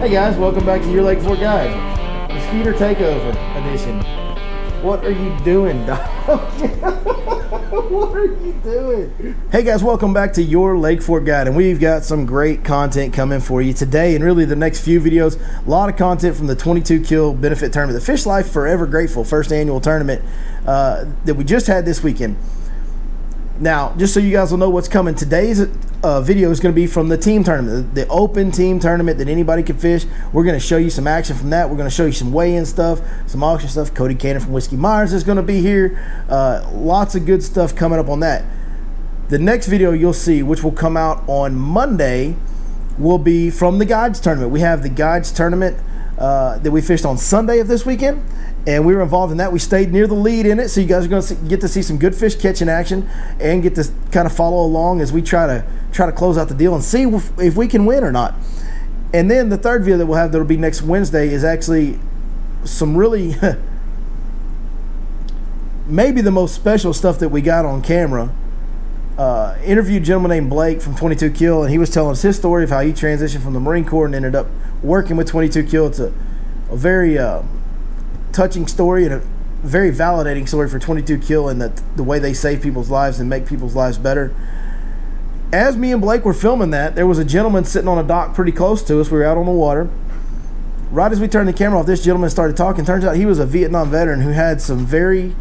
Hey guys, welcome back to Your Lake Fork Guide, the Skeeter Takeover edition. What are you doing, dog? What are you doing? Hey guys, welcome back to Your Lake Fork Guide, and we've got some great content coming for you today and really the next few videos. A lot of content from the 22 kill benefit tournament, the Fish Life Forever Grateful first annual tournament that we just had this weekend. Now, just so you guys will know what's coming, today's video is going to be from the team tournament, the open team tournament that anybody can fish. We're going to show you some action from that. We're going to show you some weigh-in stuff, some auction stuff. Cody Cannon from Whiskey Myers is going to be here. Lots of good stuff coming up on that. The next video you'll see, which will come out on Monday, will be from the Guides tournament. We have the Guides tournament that we fished on Sunday of this weekend, and we were involved in that. We stayed near the lead in it, so you guys are going to get to see some good fish catching action and get to kind of follow along as we try to close out the deal and see if we can win or not. And then the third video that we'll have that'll be next Wednesday is actually some really maybe the most special stuff that we got on camera. Interviewed a gentleman named Blake from 22 Kill, and he was telling us his story of how he transitioned from the Marine Corps and ended up working with 22 Kill. It's a very touching story and a very validating story for 22 Kill and the way they save people's lives and make people's lives better. As me and Blake were filming that, there was a gentleman sitting on a dock pretty close to us. We were out on the water. Right as we turned the camera off, this gentleman started talking. Turns out he was a Vietnam veteran who had some very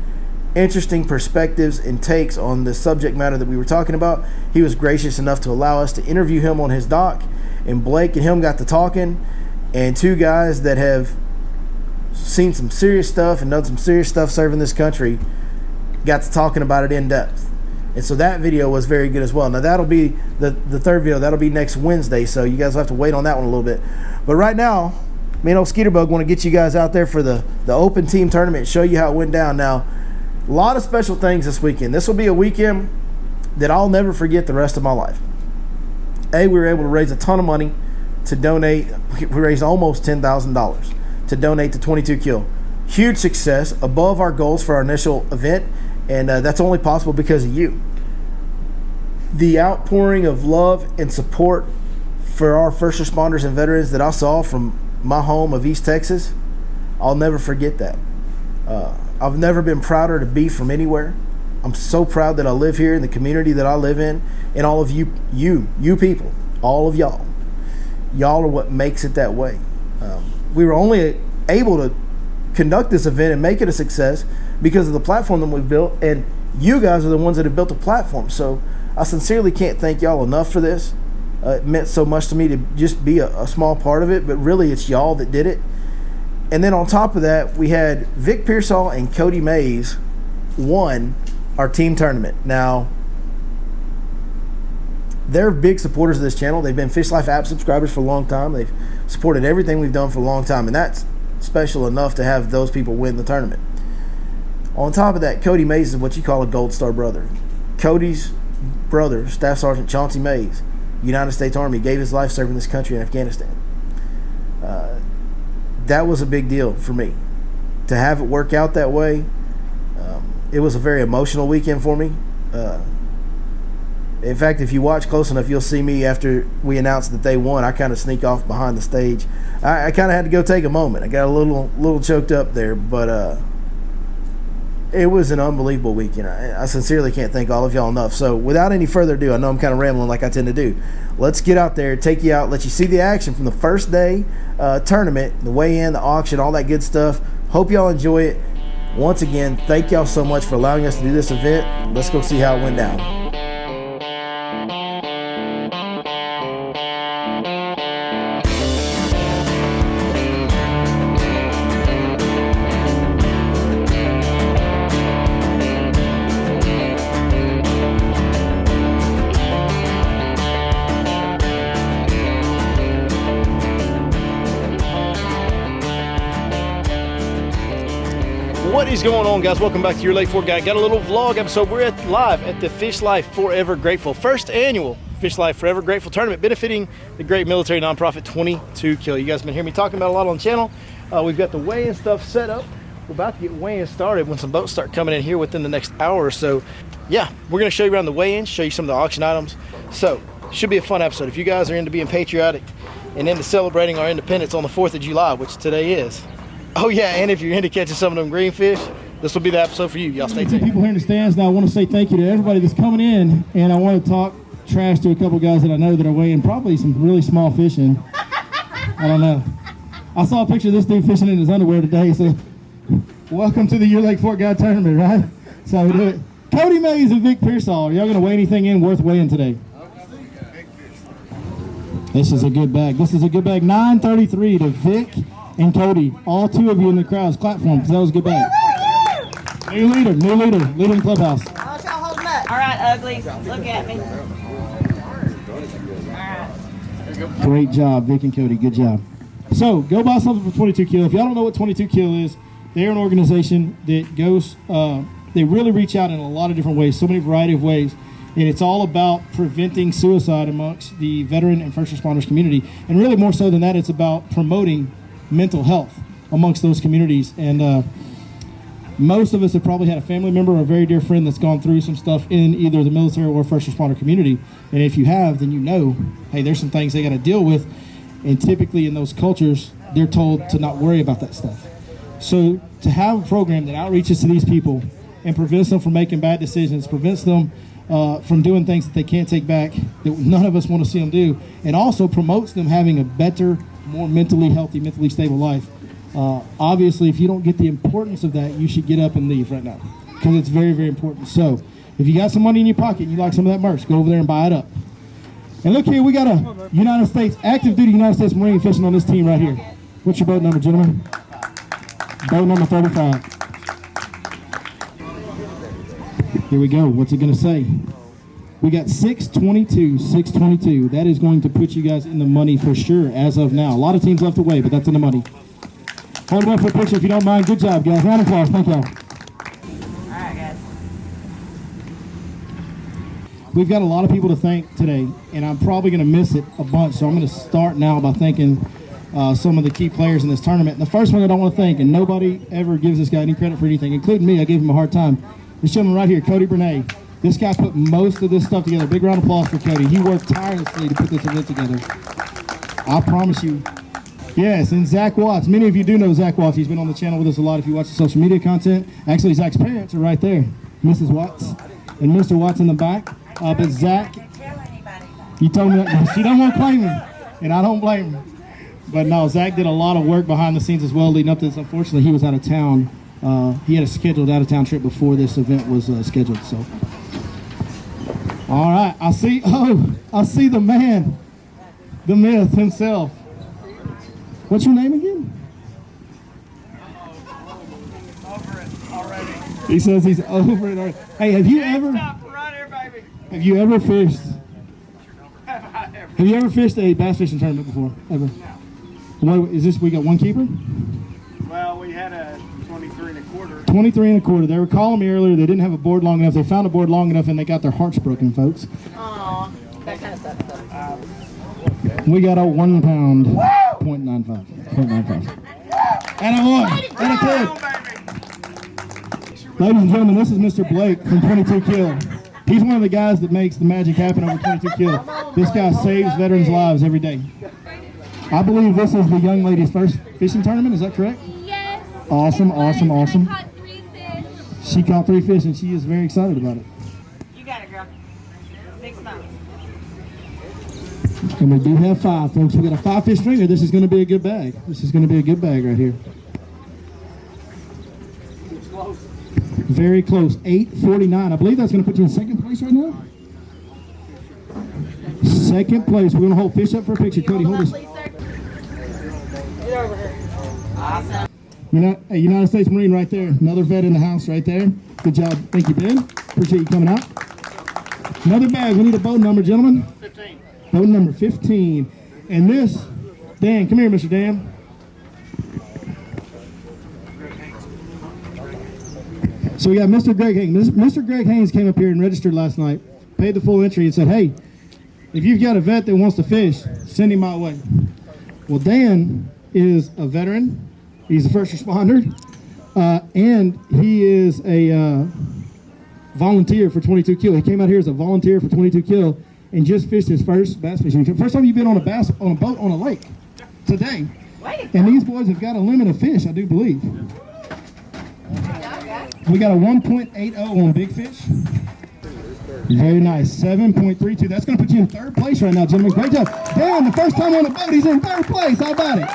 interesting perspectives and takes on the subject matter that we were talking about. He was gracious enough to allow us to interview him on his dock, and Blake and him got to talking, and two guys that have seen some serious stuff and done some serious stuff serving this country got to talking about it in depth. And so that video was very good as well. Now that'll be the third video. That'll be next Wednesday, so you guys will have to wait on that one a little bit. But right now, me and old Skeeterbug want to get you guys out there for the open team tournament and show you how it went down. Now, a lot of special things this weekend. This will be a weekend that I'll never forget the rest of my life. We were able to raise a ton of money to donate. We raised almost $10,000 to donate to 22 Kill. Huge success, above our goals for our initial event, and that's only possible because of you. The outpouring of love and support for our first responders and veterans that I saw from my home of East Texas, I'll never forget that. I've never been prouder to be from anywhere. I'm so proud that I live here in the community that I live in, and all of you people, all of y'all are what makes it that way. We were only able to conduct this event and make it a success because of the platform that we've built, and you guys are the ones that have built the platform. So I sincerely can't thank y'all enough for this. It meant so much to me to just be a small part of it, but really it's y'all that did it. And then on top of that, we had Vic Pearsall and Cody Mays won our team tournament. Now, they're big supporters of this channel. They've been Fish Life app subscribers for a long time. They've supported everything we've done for a long time, and that's special enough to have those people win the tournament. On top of that, Cody Mays is what you call a Gold Star brother. Cody's brother, Staff Sergeant Chauncey Mays, United States Army, gave his life serving this country in Afghanistan. That was a big deal for me. To have it work out that way, it was a very emotional weekend for me. In fact, if you watch close enough, you'll see me after we announced that they won. I kind of sneak off behind the stage. I kind of had to go take a moment. I got a little choked up there, but it was an unbelievable weekend. I sincerely can't thank all of y'all enough. So without any further ado, I know I'm kind of rambling like I tend to do. Let's get out there, take you out, let you see the action from the first day tournament, the weigh-in, the auction, all that good stuff. Hope y'all enjoy it. Once again, thank y'all so much for allowing us to do this event. Let's go see how it went down. What is going on, guys? Welcome back to Your Lake Fork Guide. Got a little vlog episode. We're live at the Fish Life Forever Grateful, first annual Fish Life Forever Grateful tournament, benefiting the great military nonprofit 22 Kill. You guys have been hearing me talking about a lot on the channel. We've got the weigh-in stuff set up. We're about to get weigh-in started when some boats start coming in here within the next hour or so. Yeah, we're going to show you around the weigh-in, show you some of the auction items. So, should be a fun episode. If you guys are into being patriotic, and into celebrating our independence on the 4th of July, which today is. Oh yeah, and if you're into catching some of them greenfish, this will be the episode for you. Y'all stay tuned. People here in the stands now, I want to say thank you to everybody that's coming in, and I want to talk trash to a couple guys that I know that are weighing probably some really small fishing. I don't know. I saw a picture of this dude fishing in his underwear today, so welcome to the Year Lake Fort Guide tournament, right? That's how we do it. Cody Mays and Vic Pearsall, are y'all going to weigh anything in worth weighing today? This is a good bag. This is a good bag. 933 to Vic and Cody. All two of you in the crowds. Clap for them, because that was a good bag. New leader in the clubhouse. How's y'all holding up? All right, uglies, look at me. All right. Great job, Vic and Cody. Good job. So, go buy something for 22 Kill. If y'all don't know what 22 Kill is, they're an organization that goes, they really reach out in a lot of different ways, so many variety of ways. And it's all about preventing suicide amongst the veteran and first responders community. And really more so than that, it's about promoting mental health amongst those communities. And most of us have probably had a family member or a very dear friend that's gone through some stuff in either the military or first responder community. And if you have, then you know, hey, there's some things they got to deal with. And typically in those cultures, they're told to not worry about that stuff. So to have a program that outreaches to these people and prevents them from making bad decisions, prevents them from doing things that they can't take back, that none of us want to see them do, and also promotes them having a better, more mentally healthy, mentally stable life. Obviously, if you don't get the importance of that, you should get up and leave right now, because it's very, very important. So if you got some money in your pocket and you like some of that merch, go over there and buy it up. And look here, we got a United States, active duty United States Marine fishing on this team right here. What's your boat number, gentlemen? Boat number 35. Here we go. What's it going to say? We got 622. That is going to put you guys in the money for sure as of now. A lot of teams left away, but that's in the money. Hold it up for a picture if you don't mind. Good job, guys. Round of applause. Thank y'all. All right, guys. We've got a lot of people to thank today, and I'm probably going to miss it a bunch, so I'm going to start now by thanking some of the key players in this tournament. And the first one that I want to thank, and nobody ever gives this guy any credit for anything, including me. I gave him a hard time. This gentleman right here, Cody Bernay. This guy put most of this stuff together. Big round of applause for Cody. He worked tirelessly to put this event together. I promise you. Yes, and Zach Watts. Many of you do know Zach Watts. He's been on the channel with us a lot if you watch the social media content. Actually, Zach's parents are right there. Mrs. Watts and Mr. Watts in the back. But Zach, you told me that she don't want to claim him, and I don't blame her. But no, Zach did a lot of work behind the scenes as well leading up to this. Unfortunately, he was out of town. He had a scheduled out-of-town trip before this event was scheduled. So, all right, I see the man, the myth himself. What's your name again? Over it already. He says he's over it already. Hey, have you ever fished? Have you ever fished a bass fishing tournament before? Ever? No. What is this? We got one keeper? Well, we had a 23 and a quarter. 23 and a quarter. They were calling me earlier. They didn't have a board long enough. They found a board long enough, and they got their hearts broken, folks. Aw, that kind of stuff. We got a 1 pound, 0.95. 0.95. And I won. And I could. Ladies and gentlemen, this is Mr. Blake from 22 Kill. He's one of the guys that makes the magic happen over 22 Kill. This guy saves veterans' lives every day. I believe this is the young lady's first fishing tournament. Is that correct? Yes. Awesome, awesome, awesome. I caught 3 fish. She caught 3 fish, and she is very excited about it. You got it, girl. Big smile. And we do have 5, folks. We got a 5-fish stringer. This is going to be a good bag. This is going to be a good bag right here. Very close. 849. I believe that's going to put you in second place right now. Second place. We're going to hold fish up for a picture. Cody, hold this. Please, sir. Get over here. Awesome. A United States Marine right there. Another vet in the house right there. Good job. Thank you, Ben. Appreciate you coming out. Another bag. We need a boat number, gentlemen. 15. Boat number 15. And this, Dan, come here, Mr. Dan. So we got Mr. Greg Haynes. Mr. Greg Haynes came up here and registered last night, paid the full entry, and said, hey, if you've got a vet that wants to fish, send him my way. Well, Dan is a veteran. He's a first responder. And he is a volunteer for 22 Kill. He came out here as a volunteer for 22 Kill. and just fished his first bass fishing trip. First time you've been on a boat on a lake today. And these boys have got a limit of fish, I do believe. We got a 1.80 on Big Fish. Very nice. 7.32. That's going to put you in third place right now, gentlemen. Great job. Dan, the first time on a boat, he's in third place. How about it?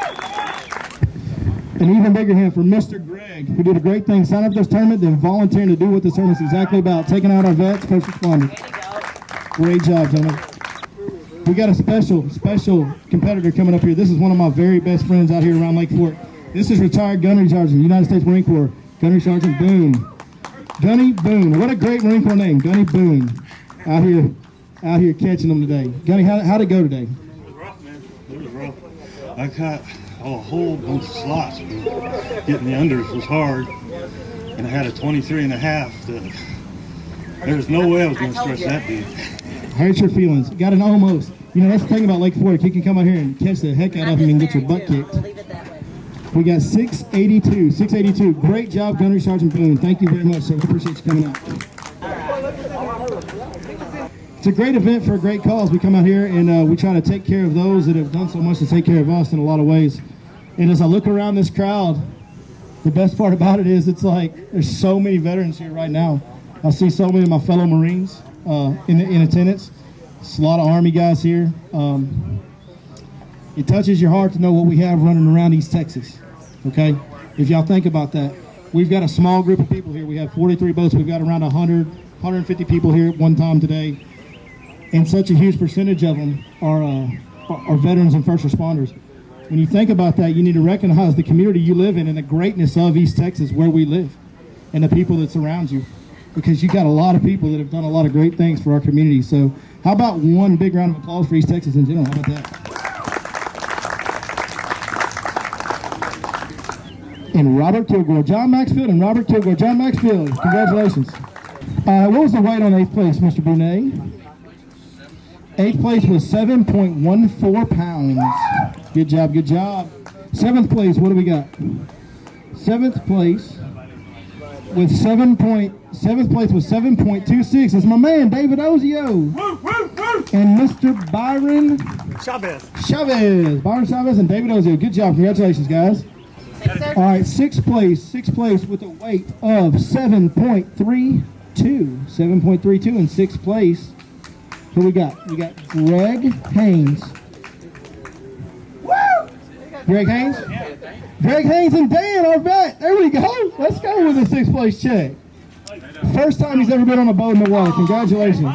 An even bigger hand for Mr. Greg, who did a great thing. Sign up for this tournament, then volunteering to do what this tournament's exactly about. Taking out our vets, first responders. Great job, gentlemen. We got a special competitor coming up here. This is one of my very best friends out here around Lake Fork. This is retired Gunnery Sergeant, United States Marine Corps, Gunnery Sergeant Boone. Gunny Boone. What a great Marine Corps name, Gunny Boone. Out here catching them today. Gunny, how'd it go today? It was rough, man. It was rough. I caught a whole bunch of slots, but getting the unders was hard. And I had a 23 and a half. There's no way I was going to stretch that deep. Hurt your feelings. Got an almost. You know, that's the thing about Lake Fork. You can come out here and catch the heck out of him and get your butt kicked. We got 682. 682. Great job, Gunnery Sergeant Boone. Thank you very much, sir. We appreciate you coming out. It's a great event for a great cause. We come out here and we try to take care of those that have done so much to take care of us in a lot of ways. And as I look around this crowd, the best part about it is it's like there's so many veterans here right now. I see so many of my fellow Marines in attendance. It's a lot of Army guys here. It touches your heart to know what we have running around East Texas. Okay, if y'all think about that, we've got a small group of people here. We have 43 boats. We've got around 150 people here at one time today, and such a huge percentage of them are veterans and first responders. When you think about that, you need to recognize the community you live in and the greatness of East Texas, where we live, and the people that surround you, because you got a lot of people that have done a lot of great things for our community. So, how about one big round of applause for East Texas in general? How about that? And Robert Kilgore, John Maxfield and Robert Kilgore. John Maxfield, congratulations. What was the weight on 8th place, Mr. Brunet? 8th place was 7.14 pounds. Good job, good job. 7th place, what do we got? 7th place with 7.26. It's my man, David Ozio. And Mr. Byron Chavez. Byron Chavez and David Ozio. Good job, congratulations, guys. All right, 6th place with a weight of 7.32. 7.32 in 6th place. Who we got? We got Greg Haynes. Woo! Greg Haynes? Greg Haynes and Dan, our vet. There we go. Let's go with a 6th place check. First time he's ever been on a boat in the water. Congratulations.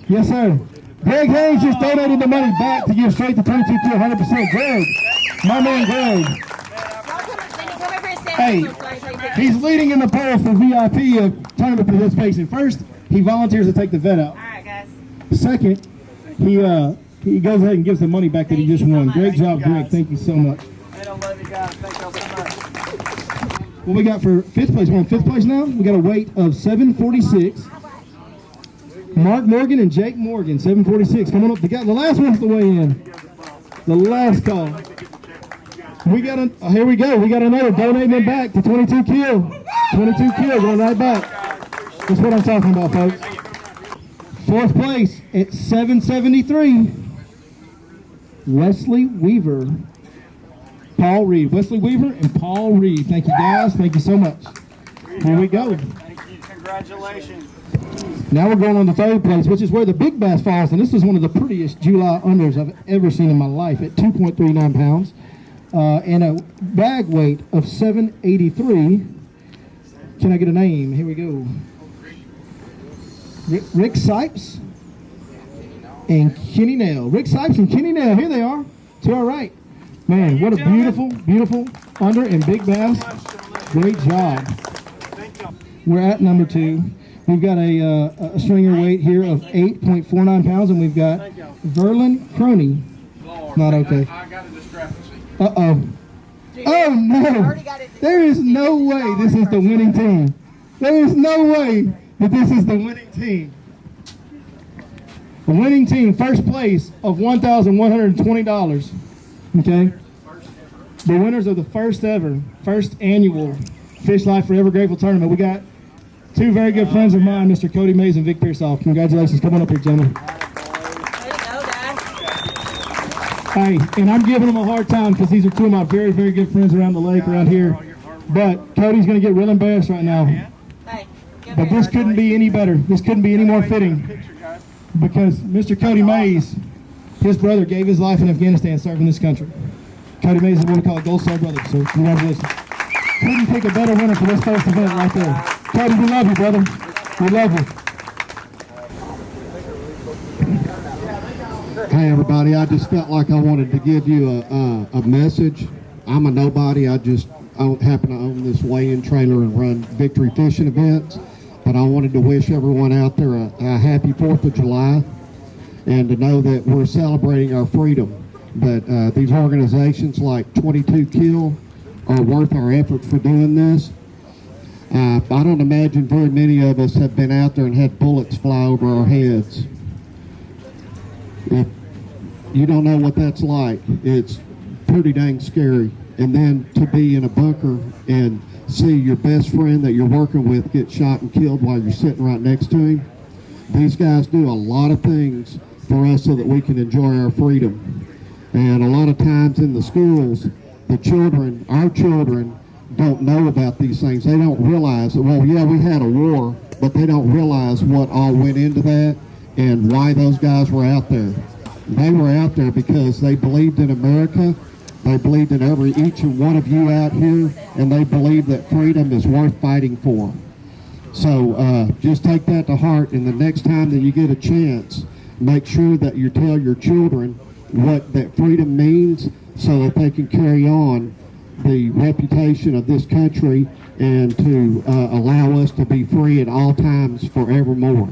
Yes, sir. Greg Haynes just donated the money back to give straight to 22 to 100%. Greg. My man Greg. Hey, he's leading in the poll for VIP of tournament participation. First, he volunteers to take the vet out. All right, guys. Second, he goes ahead and gives the money back that he just won. Great job, Greg. Thank you so much. I don't love you guys. Thank y'all so much. What we got for 5th place? We're on 5th place now. We got a weight of 746. Mark Morgan and Jake Morgan, 746. Coming up, the last one's the way in. The last call. We got here we go. We got another donating it back to 22 kill. 22 kill going right back. That's what I'm talking about, folks. 4th place at 773. Wesley Weaver. Paul Reed. Wesley Weaver and Paul Reed. Thank you, guys. Thank you so much. Here we go. Thank you. Congratulations. Now we're going on to 3rd place, which is where the big bass falls. And this is one of the prettiest July unders I've ever seen in my life at 2.39 pounds. And a bag weight of 783. Can I get a name? Here we go. Rick Sipes and Kenny Nail. Rick Sipes and Kenny Nail. Here they are. To our right. Man, what a beautiful, beautiful under and big bass. Great job. We're at number 2. We've got a stringer weight here of 8.49 pounds, and we've got Verlin Crony. Not okay. I got a discrepancy. Uh-oh. Oh, no. There is no way this is the winning team. There is no way that this is the winning team. The winning team, first place of $1,120. Okay? The winners of the first annual Fish Life Forever Grateful tournament. We got two very good friends of mine, Mr. Cody Mays and Vic Pearsall. Congratulations. Come on up here, gentlemen. Way to go, guys. Hey, and I'm giving them a hard time because these are two of my very, very good friends around the lake around here. But Cody's going to get real embarrassed right now. Hey, give But me this couldn't be any better. This couldn't be any more fitting because Mr. Cody Mays, his brother, gave his life in Afghanistan serving this country. Cody Mays is what we call a Gold Star brother, so congratulations. Couldn't pick a better winner for this first event right there. Cody, we love you, brother. We love you. Hey everybody, I just felt like I wanted to give you a message. I'm a nobody. I just happen to own this weigh-in trailer and run Victory Fishing events. But I wanted to wish everyone out there a happy 4th of July and to know that we're celebrating our freedom. But these organizations like 22 Kill are worth our effort for doing this. I don't imagine very many of us have been out there and had bullets fly over our heads. If you don't know what that's like, it's pretty dang scary. And then to be in a bunker and see your best friend that you're working with get shot and killed while you're sitting right next to him. These guys do a lot of things for us so that we can enjoy our freedom. And a lot of times in the schools, the children, our children, don't know about these things. They don't realize that, well, yeah, we had a war, but they don't realize what all went into that and why those guys were out there. They were out there because they believed in America. They believed in each and one of you out here, and they believe that freedom is worth fighting for. So just take that to heart, and the next time that you get a chance, make sure that you tell your children what that freedom means so that they can carry on the reputation of this country and to allow us to be free at all times forevermore.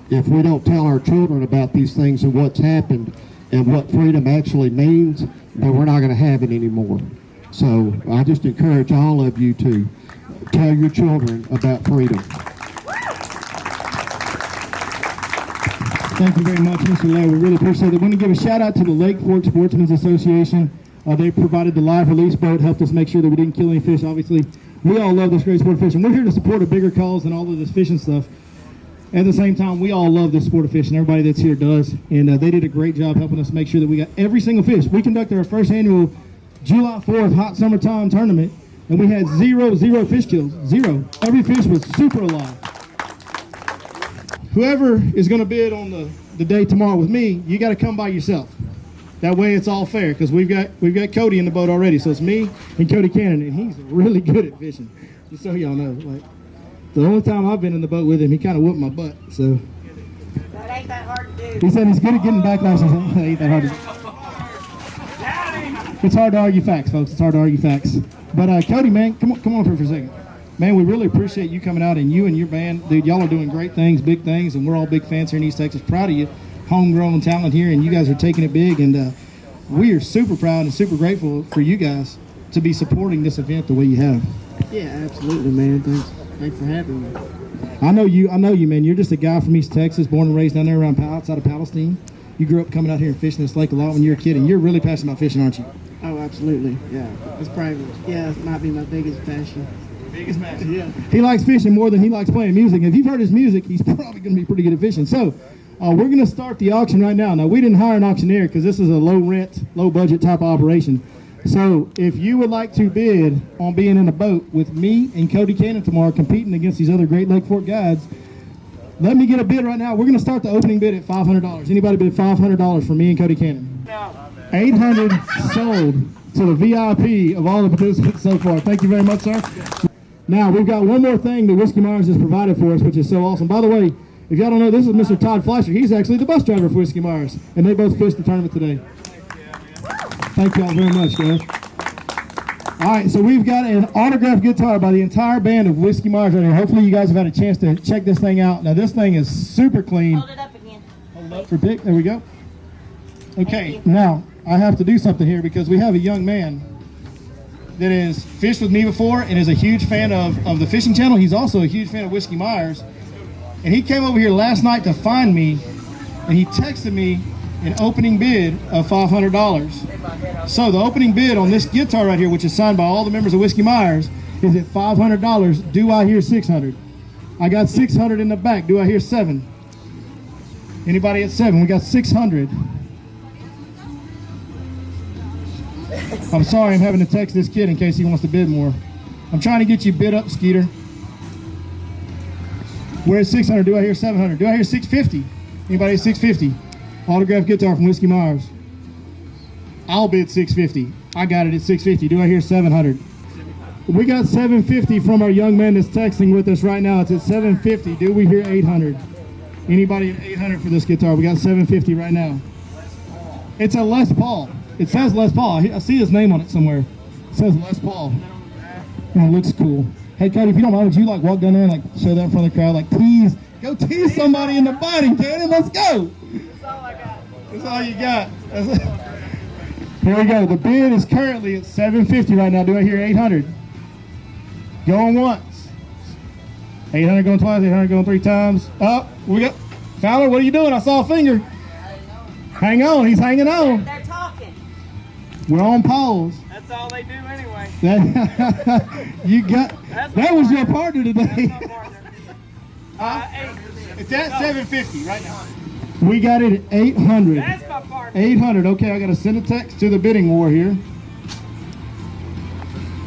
If we don't tell our children about these things and what's happened and what freedom actually means, then we're not going to have it anymore. So I just encourage all of you to tell your children about freedom. Thank you very much, Mr. Lair. We really appreciate it. I want to give a shout out to the Lake Fork Sportsmen's Association. They provided the live release boat, helped us make sure that we didn't kill any fish. Obviously, we all love this great sport of fishing. We're here to support a bigger cause than all of this fishing stuff. At the same time, we all love this sport of fishing. Everybody that's here does. And they did a great job helping us make sure that we got every single fish. We conducted our first annual July 4th hot summertime tournament, and we had zero fish kills. Zero. Every fish was super alive. Whoever is going to bid on the day tomorrow with me, you got to come by yourself. That way it's all fair, because we've got Cody in the boat already. So it's me and Cody Cannon, and he's really good at fishing. Just so y'all know, like the only time I've been in the boat with him, he kind of whooped my butt. So That ain't that hard to do. he said he's good at getting backlash. It ain't that hard to do. It's hard to argue facts, folks. It's hard to argue facts. But Cody, man, come on for a second. Man, we really appreciate you coming out, and you and your band, dude. Y'all are doing great things, big things, and we're all big fans here in East Texas. Proud of you, homegrown talent here, and you guys are taking it big. And we are super proud and super grateful for you guys to be supporting this event the way you have. Yeah, absolutely, man. Thanks for having me. I know you, man. You're just a guy from East Texas, born and raised down there around outside of Palestine. You grew up coming out here and fishing this lake a lot when you were a kid, and you're really passionate about fishing, aren't you? Oh, absolutely. Yeah, it's probably it might be my biggest passion. Biggest passion. Yeah. He likes fishing more than he likes playing music. If you've heard his music, he's probably going to be pretty good at fishing. So we're going to start the auction right now. Now, we didn't hire an auctioneer because this is a low rent, low budget type of operation. So if you would like to bid on being in a boat with me and Cody Cannon tomorrow competing against these other great Lake Fork guides, let me get a bid right now. We're going to start the opening bid at $500. Anybody bid $500 for me and Cody Cannon? $800 sold to the VIP of all the participants so far. Thank you very much, sir. Now, we've got one more thing that Whiskey Myers has provided for us, which is so awesome. By the way, if y'all don't know, this is Mr. Todd Fleischer. He's actually the bus driver for Whiskey Myers, and they both fished the tournament today. Thank y'all very much, guys. All right, so we've got an autographed guitar by the entire band of Whiskey Myers right here. Hopefully you guys have had a chance to check this thing out. Now, this thing is super clean. Hold it up again. Hold up for pick. There we go. Okay, now I have to do something here because we have a young man that has fished with me before and is a huge fan of the fishing channel. He's also a huge fan of Whiskey Myers. And he came over here last night to find me, and he texted me an opening bid of $500. So the opening bid on this guitar right here, which is signed by all the members of Whiskey Myers, is at $500. Do I hear $600? I got 600 in the back. Do I hear 7? Anybody at 7? We got 600. I'm sorry, I'm having to text this kid in case he wants to bid more. I'm trying to get you bid up, Skeeter. We're at 600. Do I hear 700? Do I hear 650? Anybody at 650? Autographed guitar from Whiskey Myers. I'll bid 650. I got it at 650. Do I hear 700? We got 750 from our young man that's texting with us right now. It's at 750. Do we hear 800? Anybody at 800 for this guitar? We got 750 right now. It's a Les Paul. It says Les Paul. I see his name on it somewhere. It says Les Paul. And it looks cool. Hey, Cody, if you don't mind, would you like walk down there and like show that in front of the crowd? Like, please go tease somebody in the body, Cody. Let's go. That's all I got. That's all you got. Here we go. The bid is currently at 750 right now. Do I hear 800? Going once. 800 going twice. 800 going 3 times. Up. We got Fowler. What are you doing? I saw a finger. Hang on. He's hanging on. They're talking. We're on pause. That's all they do anyway. You got. That was your partner today. That's my partner. 8. It's at 750 right now. We got it at 800. That's my partner. 800. Okay, I got to send a text to the bidding war here.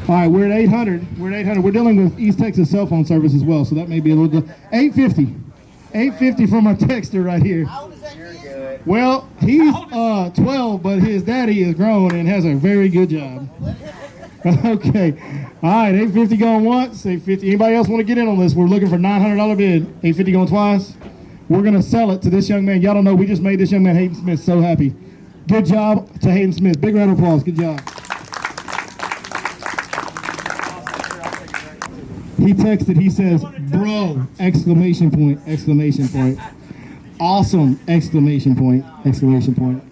All right, we're at 800. We're at 800. We're dealing with East Texas cell phone service as well, so that may be a little. 850. 850 from our texter right here. How old is that kid? Well, he's 12, but his daddy is grown and has a very good job. Okay. All right, 850 going once. 850. Anybody else want to get in on this? We're looking for $900 bid. 850 going twice. We're going to sell it to this young man. Y'all don't know, we just made this young man, Hayden Smith, so happy. Good job to Hayden Smith. Big round of applause. Good job. He texted, he says, bro, exclamation point, exclamation point. Awesome, exclamation point, exclamation point.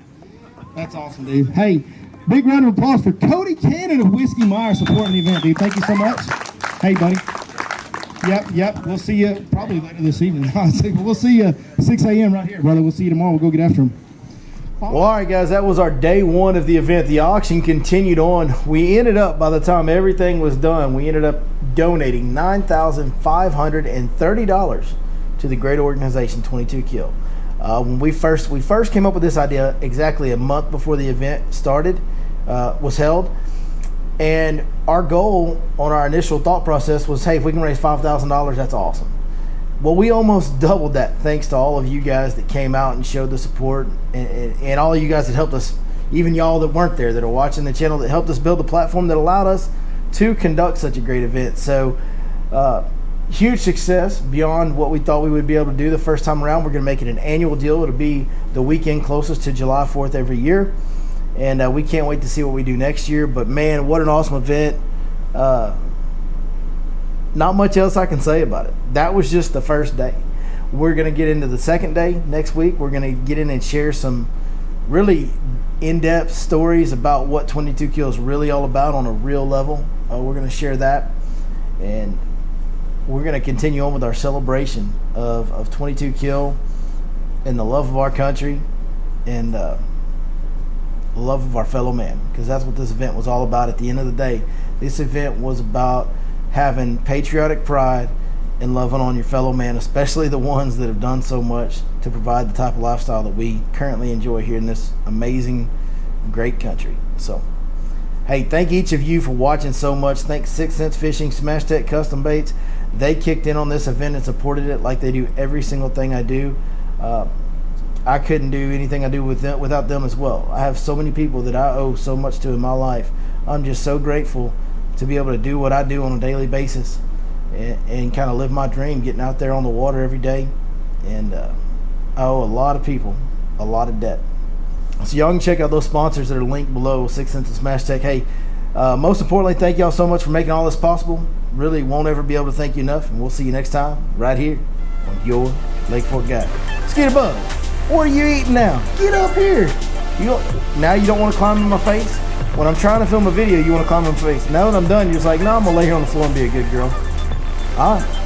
That's awesome, dude. Hey, big round of applause for Cody Cannon of Whiskey Myers supporting the event, dude. Thank you so much. Hey, buddy. Yep. We'll see you probably later this evening. We'll see you 6 a.m. right here, brother. We'll see you tomorrow. We'll go get after him. Well, all right, guys, that was our day 1 of the event. The auction continued on. We ended up, by the time everything was done, we ended up donating $9,530 to the great organization 22 Kill. When we first came up with this idea exactly a month before the event started, was held. And our goal on our initial thought process was, hey, if we can raise $5,000, that's awesome. Well, we almost doubled that thanks to all of you guys that came out and showed the support, and all of you guys that helped us, even y'all that weren't there that are watching the channel, that helped us build the platform that allowed us to conduct such a great event. So huge success beyond what we thought we would be able to do the first time around. We're going to make it an annual deal. It'll be the weekend closest to July 4th every year. And we can't wait to see what we do next year. But, man, what an awesome event. Not much else I can say about it. That was just the first day. We're going to get into the second day next week. We're going to get in and share some really in-depth stories about what 22 Kill is really all about on a real level. We're going to share that. And we're going to continue on with our celebration of 22 Kill and the love of our country and love of our fellow man, because that's what this event was all about. At the end of the day, this event was about having patriotic pride and loving on your fellow man, especially the ones that have done so much to provide the type of lifestyle that we currently enjoy here in this amazing, great country. So, hey, thank each of you for watching so much. Thanks 6 Cents Fishing, Smash Tech Custom Baits. They kicked in on this event and supported it like they do every single thing I do. I couldn't do anything I do without them as well. I have so many people that I owe so much to in my life. I'm just so grateful to be able to do what I do on a daily basis and kind of live my dream, getting out there on the water every day. And I owe a lot of people a lot of debt. So y'all can check out those sponsors that are linked below, 6 Cents and Smash Tech. Hey, most importantly, thank y'all so much for making all this possible. Really won't ever be able to thank you enough. And we'll see you next time right here on your Lake Fork Guide. Skeeter Bug, what are you eating now? Get up here. Now you don't want to climb in my face? When I'm trying to film a video, you want to climb in my face. Now that I'm done, you're just like, no, I'm going to lay here on the floor and be a good girl. All right.